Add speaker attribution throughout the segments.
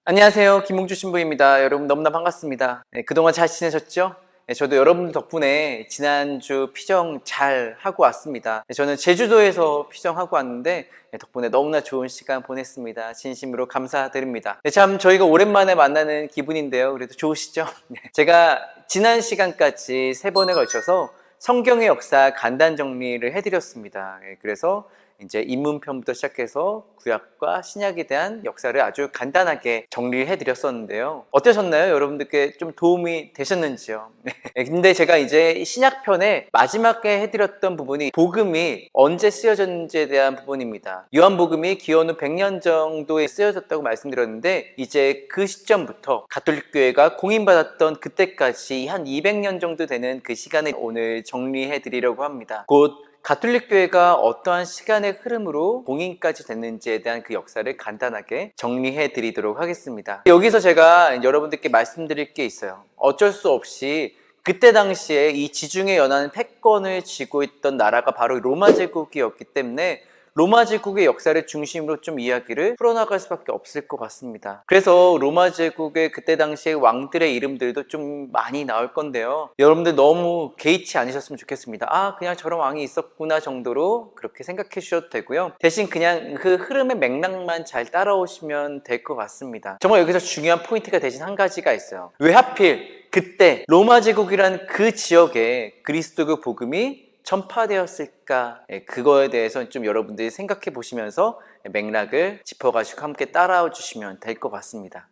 Speaker 1: 안녕하세요. 김홍주 신부입니다. 여러분 너무나 반갑습니다. 그동안 잘 지내셨죠? 저도 여러분 덕분에 지난주 피정 잘 하고 왔습니다. 저는 제주도에서 피정하고 왔는데 덕분에 너무나 좋은 시간 보냈습니다. 진심으로 감사드립니다. 참 저희가 오랜만에 만나는 기분인데요. 그래도 좋으시죠? 제가 지난 시간까지 3번에 걸쳐서 성경의 역사 간단 정리를 해드렸습니다. 그래서 이제 입문편부터 시작해서 구약과 신약에 대한 역사를 아주 간단하게 정리해 드렸었는데요. 어떠셨나요? 여러분들께 좀 도움이 되셨는지요? 근데 제가 이제 신약편에 마지막에 해드렸던 부분이 복음이 언제 쓰여졌는지에 대한 부분입니다. 요한복음이 기원 후 100년 정도에 쓰여졌다고 말씀드렸는데 이제 그 시점부터 가톨릭교회가 공인받았던 그때까지 한 200년 정도 되는 그 시간을 오늘 정리해 드리려고 합니다. 곧 가톨릭 교회가 어떠한 시간의 흐름으로 공인까지 됐는지에 대한 그 역사를 간단하게 정리해 드리도록 하겠습니다. 여기서 제가 여러분들께 말씀드릴 게 있어요. 어쩔 수 없이 그때 당시에 이 지중해 연안 패권을 쥐고 있던 나라가 바로 로마 제국이었기 때문에 로마 제국의 역사를 중심으로 좀 이야기를 풀어나갈 수밖에 없을 것 같습니다. 그래서 로마 제국의 그때 당시의 왕들의 이름들도 좀 많이 나올 건데요. 여러분들 너무 개의치 않으셨으면 좋겠습니다. 그냥 저런 왕이 있었구나 정도로 그렇게 생각해 주셔도 되고요. 대신 그냥 그 흐름의 맥락만 잘 따라오시면 될 것 같습니다. 정말 여기서 중요한 포인트가 대신 한 가지가 있어요. 왜 하필 그때 로마 제국이라는 그 지역에 그리스도교 복음이 전파되었을까? 그거에 대해서 좀 여러분들이 생각해 보시면서 맥락을 짚어가지고 함께 따라와 주시면 될 것 같습니다.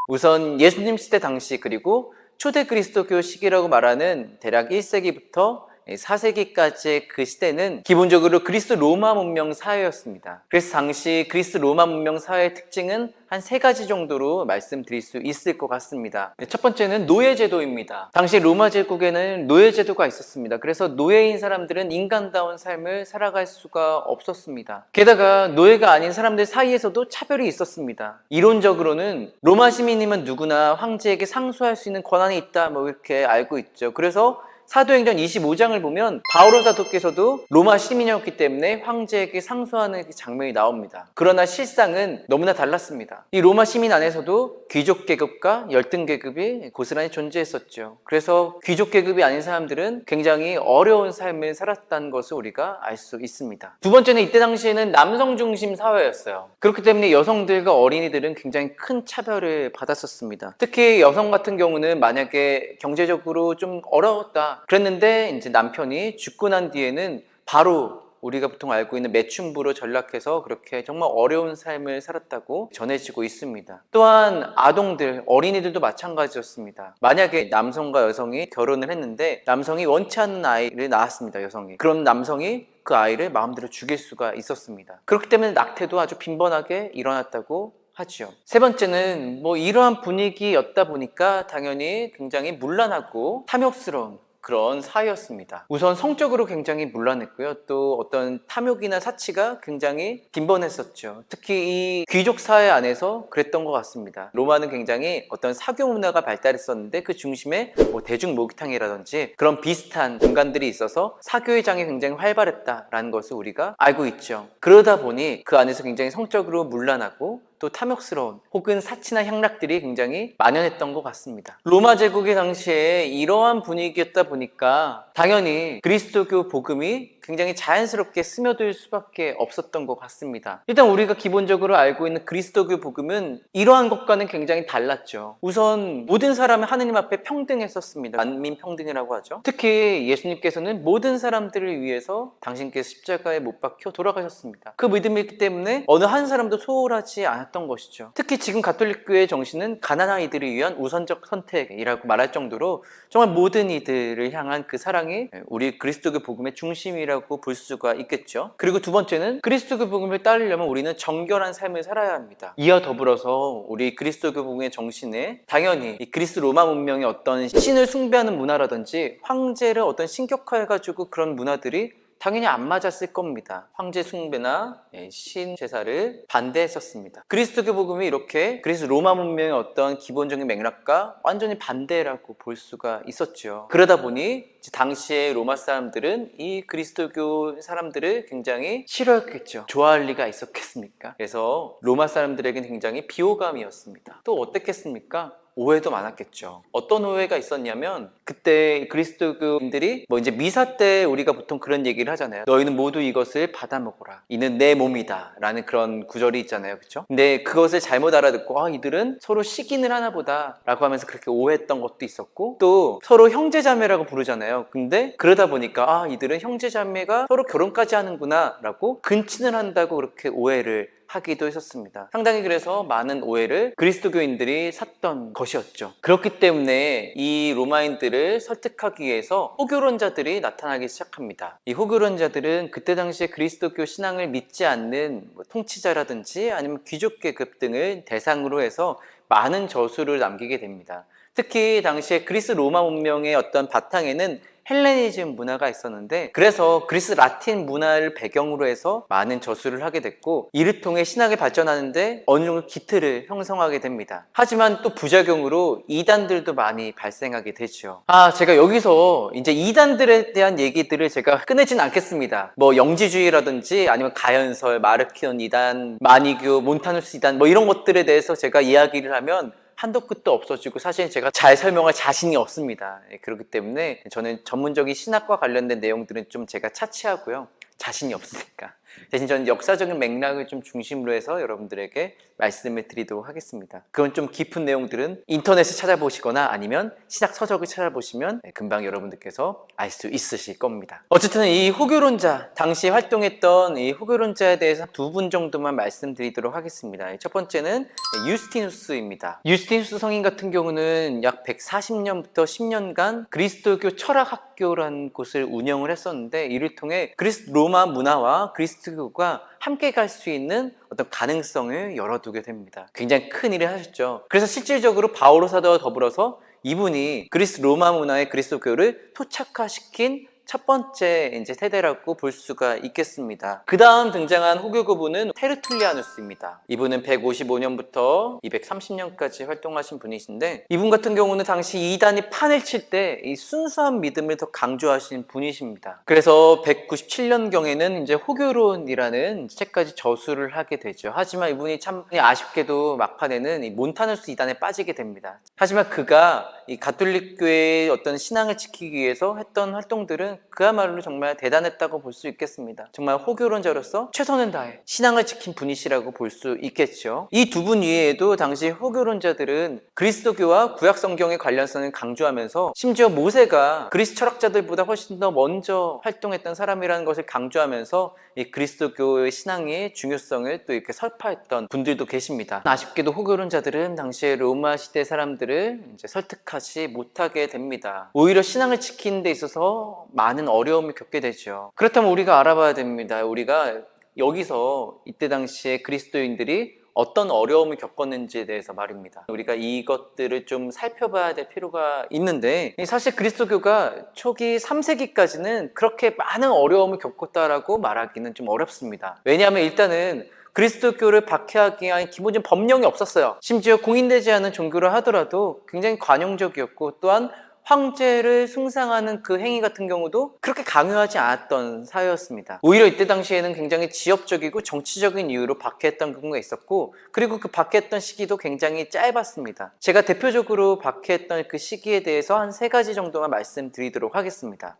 Speaker 1: 우선 예수님 시대 당시 그리고 초대 그리스도교 시기라고 말하는 대략 1세기부터 4세기까지의 그 시대는 기본적으로 그리스 로마 문명 사회였습니다. 그래서 당시 그리스 로마 문명 사회의 특징은 한 3가지 정도로 말씀드릴 수 있을 것 같습니다. 첫 번째는 노예제도입니다. 당시 로마 제국에는 노예제도가 있었습니다. 그래서 노예인 사람들은 인간다운 삶을 살아갈 수가 없었습니다. 게다가 노예가 아닌 사람들 사이에서도 차별이 있었습니다. 이론적으로는 로마 시민이면 누구나 황제에게 상소할 수 있는 권한이 있다 이렇게 알고 있죠. 그래서 사도행전 25장을 보면 바오로 사도께서도 로마 시민이었기 때문에 황제에게 상소하는 장면이 나옵니다. 그러나 실상은 너무나 달랐습니다. 이 로마 시민 안에서도 귀족 계급과 열등 계급이 고스란히 존재했었죠. 그래서 귀족 계급이 아닌 사람들은 굉장히 어려운 삶을 살았다는 것을 우리가 알 수 있습니다. 두 번째는 이때 당시에는 남성 중심 사회였어요. 그렇기 때문에 여성들과 어린이들은 굉장히 큰 차별을 받았었습니다. 특히 여성 같은 경우는 만약에 경제적으로 좀 어려웠다 그랬는데 이제 남편이 죽고 난 뒤에는 바로 우리가 보통 알고 있는 매춘부로 전락해서 그렇게 정말 어려운 삶을 살았다고 전해지고 있습니다. 또한 아동들, 어린이들도 마찬가지였습니다. 만약에 남성과 여성이 결혼을 했는데 남성이 원치 않는 아이를 낳았습니다. 여성이. 그럼 남성이 그 아이를 마음대로 죽일 수가 있었습니다. 그렇기 때문에 낙태도 아주 빈번하게 일어났다고 하죠. 세 번째는 이러한 분위기였다 보니까 당연히 굉장히 문란하고 탐욕스러운 그런 사회였습니다. 우선 성적으로 굉장히 문란했고요. 또 어떤 탐욕이나 사치가 굉장히 빈번했었죠. 특히 이 귀족 사회 안에서 그랬던 것 같습니다. 로마는 굉장히 어떤 사교 문화가 발달했었는데 그 중심에 대중 목욕탕이라든지 그런 비슷한 공간들이 있어서 사교의 장이 굉장히 활발했다라는 것을 우리가 알고 있죠. 그러다 보니 그 안에서 굉장히 성적으로 문란하고 또 탐욕스러운 혹은 사치나 향락들이 굉장히 만연했던 것 같습니다. 로마 제국의 당시에 이러한 분위기였다 보니까 당연히 그리스도교 복음이 굉장히 자연스럽게 스며들 수밖에 없었던 것 같습니다. 일단 우리가 기본적으로 알고 있는 그리스도교 복음은 이러한 것과는 굉장히 달랐죠. 우선 모든 사람은 하느님 앞에 평등했었습니다. 만민평등이라고 하죠. 특히 예수님께서는 모든 사람들을 위해서 당신께서 십자가에 못 박혀 돌아가셨습니다. 그 믿음이 있기 때문에 어느 한 사람도 소홀하지 않았던 것이죠. 특히 지금 가톨릭교회의 정신은 가난한 이들을 위한 우선적 선택이라고 말할 정도로 정말 모든 이들을 향한 그 사랑이 우리 그리스도교 복음의 중심이라고 볼 수가 있겠죠. 그리고 두 번째는 그리스도교 복음을 따르려면 우리는 정결한 삶을 살아야 합니다. 이와 더불어서 우리 그리스도교 복음의 정신에 당연히 이 그리스 로마 문명의 어떤 신을 숭배하는 문화라든지 황제를 어떤 신격화해가지고 그런 문화들이 당연히 안 맞았을 겁니다. 황제 숭배나 신 제사를 반대했었습니다. 그리스도교 복음이 이렇게 그리스 로마 문명의 어떤 기본적인 맥락과 완전히 반대라고 볼 수가 있었죠. 그러다 보니 당시에 로마 사람들은 이 그리스도교 사람들을 굉장히 싫어했겠죠. 좋아할 리가 있었겠습니까? 그래서 로마 사람들에게는 굉장히 비호감이었습니다. 또 어땠겠습니까? 오해도 많았겠죠. 어떤 오해가 있었냐면 그때 그리스도교인들이 이제 미사 때 우리가 보통 그런 얘기를 하잖아요. 너희는 모두 이것을 받아 먹어라. 이는 내 몸이다. 라는 그런 구절이 있잖아요. 그렇죠? 근데 그것을 잘못 알아듣고 이들은 서로 시기를 하나 보다 라고 하면서 그렇게 오해했던 것도 있었고 또 서로 형제자매라고 부르잖아요. 근데 그러다 보니까 이들은 형제자매가 서로 결혼까지 하는구나 라고 근친을 한다고 그렇게 오해를 하기도 했었습니다. 상당히 그래서 많은 오해를 그리스도교인들이 샀던 것이었죠. 그렇기 때문에 이 로마인들을 설득하기 위해서 호교론자들이 나타나기 시작합니다. 이 호교론자들은 그때 당시에 그리스도교 신앙을 믿지 않는 통치자라든지 아니면 귀족 계급 등을 대상으로 해서 많은 저수를 남기게 됩니다. 특히 당시에 그리스 로마 문명의 어떤 바탕에는 헬레니즘 문화가 있었는데 그래서 그리스 라틴 문화를 배경으로 해서 많은 저수를 하게 됐고 이를 통해 신학이 발전하는데 어느 정도 기틀을 형성하게 됩니다. 하지만 또 부작용으로 이단들도 많이 발생하게 되죠. 제가 여기서 이제 이단들에 대한 얘기들을 제가 꺼내진 않겠습니다. 영지주의라든지 아니면 가연설, 마르키온 이단, 마니교, 몬타누스 이단 이런 것들에 대해서 제가 이야기를 하면 한도 끝도 없어지고 사실 제가 잘 설명할 자신이 없습니다. 그렇기 때문에 저는 전문적인 신학과 관련된 내용들은 좀 제가 차치하고요. 자신이 없으니까. 대신 저는 역사적인 맥락을 좀 중심으로 해서 여러분들에게 말씀을 드리도록 하겠습니다. 그건 좀 깊은 내용들은 인터넷을 찾아보시거나 아니면 신학 서적을 찾아보시면 금방 여러분들께서 알 수 있으실 겁니다. 어쨌든 이 호교론자, 당시 활동했던 이 호교론자에 대해서 두 분 정도만 말씀드리도록 하겠습니다. 첫 번째는 유스티누스입니다. 유스티누스 성인 같은 경우는 약 140년부터 10년간 그리스도교 철학학교라는 곳을 운영을 했었는데 이를 통해 그리스 로마 문화와 그리스도교가 함께 갈 수 있는 어떤 가능성을 열어두게 됩니다. 굉장히 큰 일을 하셨죠. 그래서 실질적으로 바오로 사도와 더불어서 이분이 그리스 로마 문화의 그리스도교를 토착화시킨 첫 번째 이제 세대라고 볼 수가 있겠습니다. 그 다음 등장한 호교구분은 테르툴리아누스입니다. 이분은 155년부터 230년까지 활동하신 분이신데 이분 같은 경우는 당시 이단이 판을 칠 때 이 순수한 믿음을 더 강조하신 분이십니다. 그래서 197년경에는 이제 호교론이라는 책까지 저술을 하게 되죠. 하지만 이분이 참 아쉽게도 막판에는 이 몬타누스 이단에 빠지게 됩니다. 하지만 그가 이 가톨릭교회의 어떤 신앙을 지키기 위해서 했던 활동들은 그야말로 정말 대단했다고 볼 수 있겠습니다. 정말 호교론자로서 최선을 다해 신앙을 지킨 분이시라고 볼 수 있겠죠. 이 두 분 이외에도 당시 호교론자들은 그리스도교와 구약성경의 관련성을 강조하면서 심지어 모세가 그리스 철학자들보다 훨씬 더 먼저 활동했던 사람이라는 것을 강조하면서 이 그리스도교의 신앙의 중요성을 또 이렇게 설파했던 분들도 계십니다. 아쉽게도 호교론자들은 당시에 로마 시대 사람들을 이제 설득하지 못하게 됩니다. 오히려 신앙을 지키는 데 있어서 많은 어려움을 겪게 되죠. 그렇다면 우리가 알아봐야 됩니다. 우리가 여기서 이때 당시에 그리스도인들이 어떤 어려움을 겪었는지에 대해서 말입니다. 우리가 이것들을 좀 살펴봐야 될 필요가 있는데 사실 그리스도교가 초기 3세기까지는 그렇게 많은 어려움을 겪었다라고 말하기는 좀 어렵습니다. 왜냐하면 일단은 그리스도교를 박해하기 위한 기본적인 법령이 없었어요. 심지어 공인되지 않은 종교를 하더라도 굉장히 관용적이었고 또한 황제를 숭상하는 그 행위 같은 경우도 그렇게 강요하지 않았던 사회였습니다. 오히려 이때 당시에는 굉장히 지역적이고 정치적인 이유로 박해했던 경우가 있었고 그리고 그 박해했던 시기도 굉장히 짧았습니다. 제가 대표적으로 박해했던 그 시기에 대해서 한 3가지 정도만 말씀드리도록 하겠습니다.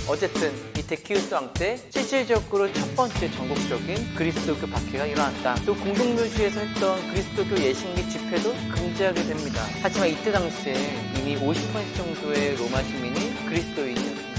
Speaker 1: 어쨌든 이 데키우스 왕 때 실질적으로 첫 번째 전국적인 그리스도교 박해가 일어났다. 또 공동묘지에서 했던 그리스도교 예식 및 집회도 금지하게 됩니다. 하지만 이때 당시에 이미 50% 정도의 로마 시민이 그리스도인이었습니다.